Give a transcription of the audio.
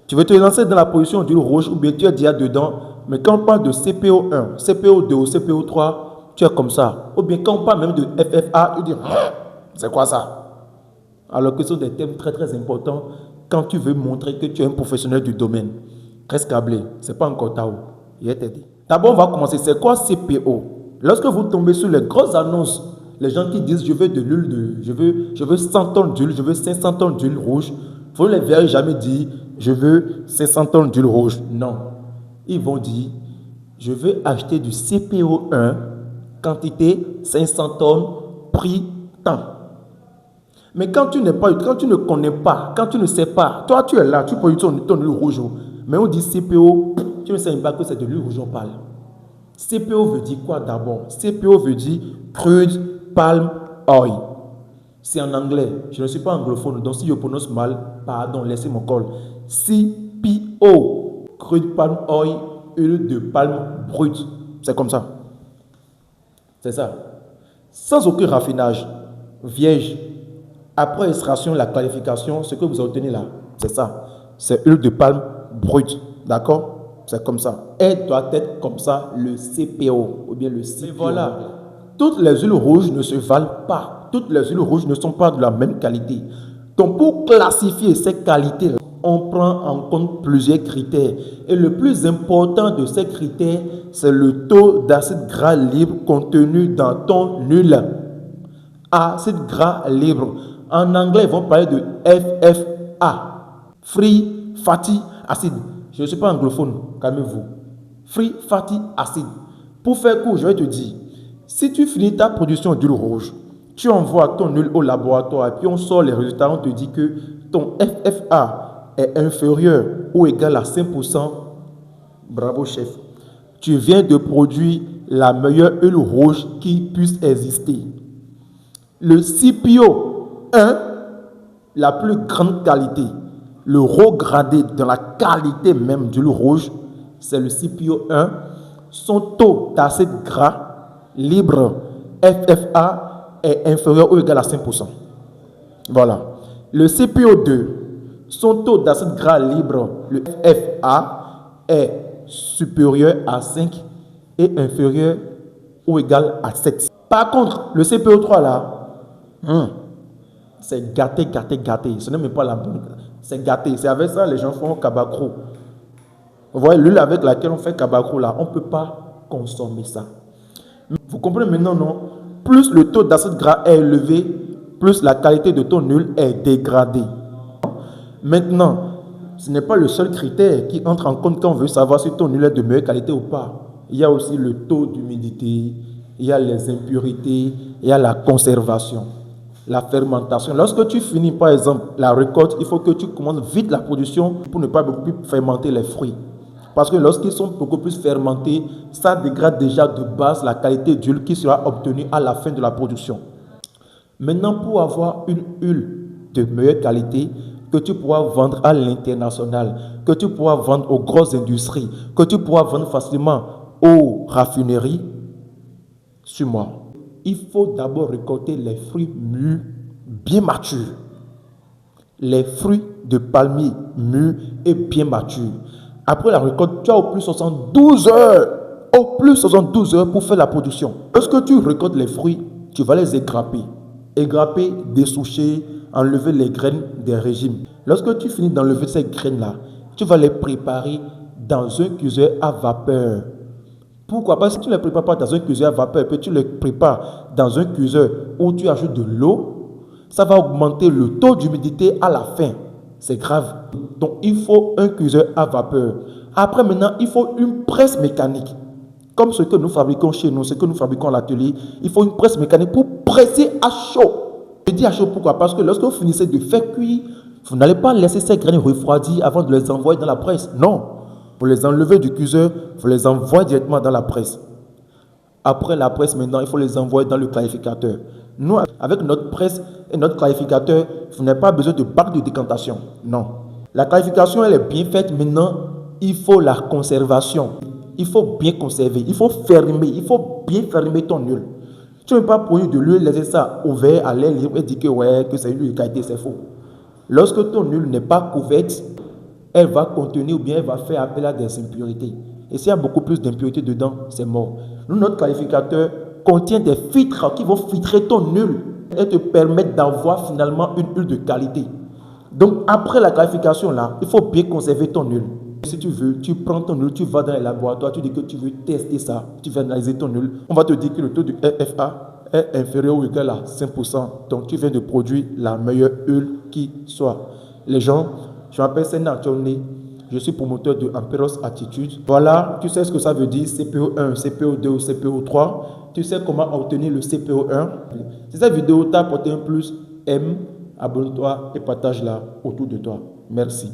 Tu veux te lancer dans la position d'huile rouge ou bien tu es déjà dedans, mais quand on parle de CPO1, CPO2 ou CPO3, tu es comme ça. Ou bien quand on parle même de FFA, tu dis, c'est quoi ça? Alors que ce sont des thèmes très très importants quand tu veux montrer que tu es un professionnel du domaine. Reste câblé, ce n'est pas encore Tao. Il est dit. D'abord, on va commencer. C'est quoi CPO? Lorsque vous tombez sur les grosses annonces, les gens qui disent je veux de l'huile je veux 100 tonnes d'huile, je veux 500 tonnes d'huile rouge, vous ne les verrez jamais dire je veux 500 tonnes d'huile rouge. Non. Ils vont dire je veux acheter du CPO1, quantité 500 tonnes, prix tant. Mais quand tu ne connais pas, quand tu ne sais pas, toi tu es là, tu produis ton huile rouge, mais on dit CPO, tu ne sais même pas que c'est de l'huile rouge on parle. CPO veut dire quoi d'abord? CPO veut dire crude palm oil. C'est en anglais. Je ne suis pas anglophone, donc si je prononce mal, pardon, laissez mon col. CPO, crude palm oil, huile de palme brute. C'est comme ça. C'est ça. Sans aucun raffinage, vierge. Après extraction, la qualification, ce que vous obtenez là, c'est ça. C'est huile de palme brute. D'accord? C'est comme ça. Elle doit être comme ça, le CPO ou bien le CPO. Mais voilà. Toutes les huiles rouges ne se valent pas. Toutes les huiles rouges ne sont pas de la même qualité. Donc, pour classifier ces qualités, on prend en compte plusieurs critères. Et le plus important de ces critères, c'est le taux d'acide gras libre contenu dans ton huile. Acide gras libre. En anglais, ils vont parler de FFA. Free Fatty Acid. Je ne suis pas anglophone, calmez-vous. Free Fatty Acid. Pour faire court, je vais te dire, si tu finis ta production d'huile rouge, tu envoies ton huile au laboratoire et puis on sort les résultats, on te dit que ton FFA est inférieur ou égal à 5%. Bravo chef. Tu viens de produire la meilleure huile rouge qui puisse exister. Le CPO 1, la plus grande qualité, le haut gradé dans la qualité même d'huile rouge, c'est le CPO 1. Son taux d'acide gras libre FFA est inférieur ou égal à 5%. Voilà. Le CPO2, son taux d'acide gras libre, le FFA, est supérieur à 5 et inférieur ou égal à 7. Par contre, le CPO3 là, c'est gâté. Ce n'est même pas la bonne. C'est gâté. C'est avec ça les gens font cabacro. Vous voyez, l'huile avec laquelle on fait cabacro là, on ne peut pas consommer ça. Vous comprenez maintenant, non? Plus le taux d'acide gras est élevé, plus la qualité de ton huile est dégradée. Maintenant, ce n'est pas le seul critère qui entre en compte quand on veut savoir si ton huile est de meilleure qualité ou pas. Il y a aussi le taux d'humidité, il y a les impurités, il y a la conservation, la fermentation. Lorsque tu finis, par exemple, la récolte, il faut que tu commences vite la production pour ne pas beaucoup plus fermenter les fruits. Parce que lorsqu'ils sont beaucoup plus fermentés, ça dégrade déjà de base la qualité d'huile qui sera obtenue à la fin de la production. Maintenant, pour avoir une huile de meilleure qualité, que tu pourras vendre à l'international, que tu pourras vendre aux grosses industries, que tu pourras vendre facilement aux raffineries, suis-moi. Il faut d'abord récolter les fruits mûrs bien matures. Les fruits de palmier mûrs et bien matures. Après la récolte, tu as au plus 72 heures. Au plus 72 heures pour faire la production. Lorsque tu récoltes les fruits, tu vas les égrapper. Égrapper, dessoucher, enlever les graines des régimes. Lorsque tu finis d'enlever ces graines-là, tu vas les préparer dans un cuiseur à vapeur. Pourquoi? Parce que si tu ne les prépares pas dans un cuiseur à vapeur, puis tu les prépares dans un cuiseur où tu ajoutes de l'eau, ça va augmenter le taux d'humidité à la fin. C'est grave. Donc, il faut un cuiseur à vapeur. Après, maintenant, il faut une presse mécanique. Comme ce que nous fabriquons chez nous, ce que nous fabriquons à l'atelier, il faut une presse mécanique pour presser à chaud. Je dis à chaud pourquoi? Parce que lorsque vous finissez de faire cuire, vous n'allez pas laisser ces graines refroidir avant de les envoyer dans la presse. Non. Vous les enlevez du cuiseur, vous les envoyez directement dans la presse. Après la presse, maintenant, il faut les envoyer dans le clarificateur. Nous, avec notre presse et notre clarificateur, vous n'avez pas besoin de bac de décantation. Non. La clarification, elle est bien faite. Maintenant, il faut la conservation. Il faut bien conserver. Il faut fermer. Il faut bien fermer ton huile. Tu ne peux pas produire de l'huile, laisser ça ouvert à l'air libre et dire que, ouais, que c'est une huile de qualité, c'est faux. Lorsque ton huile n'est pas couverte, elle va contenir ou bien elle va faire appel à des impuretés. Et s'il y a beaucoup plus d'impuretés dedans, c'est mort. Nous, notre qualificateur contient des filtres qui vont filtrer ton huile et te permettre d'avoir finalement une huile de qualité. Donc, après la qualification là, il faut bien conserver ton huile. Si tu veux, tu prends ton huile, tu vas dans les laboratoires, tu dis que tu veux tester ça, tu vas analyser ton huile. On va te dire que le taux de RFA est inférieur ou égal à 5%. Donc, tu viens de produire la meilleure huile qui soit. Les gens, je m'appelle Sena Tchonné, je suis promoteur de Amperos Attitude. Voilà, tu sais ce que ça veut dire, CPO1, CPO2 ou CPO3. Tu sais comment obtenir le CPO1. Si cette vidéo t'a apporté un plus, aime, abonne-toi et partage-la autour de toi. Merci.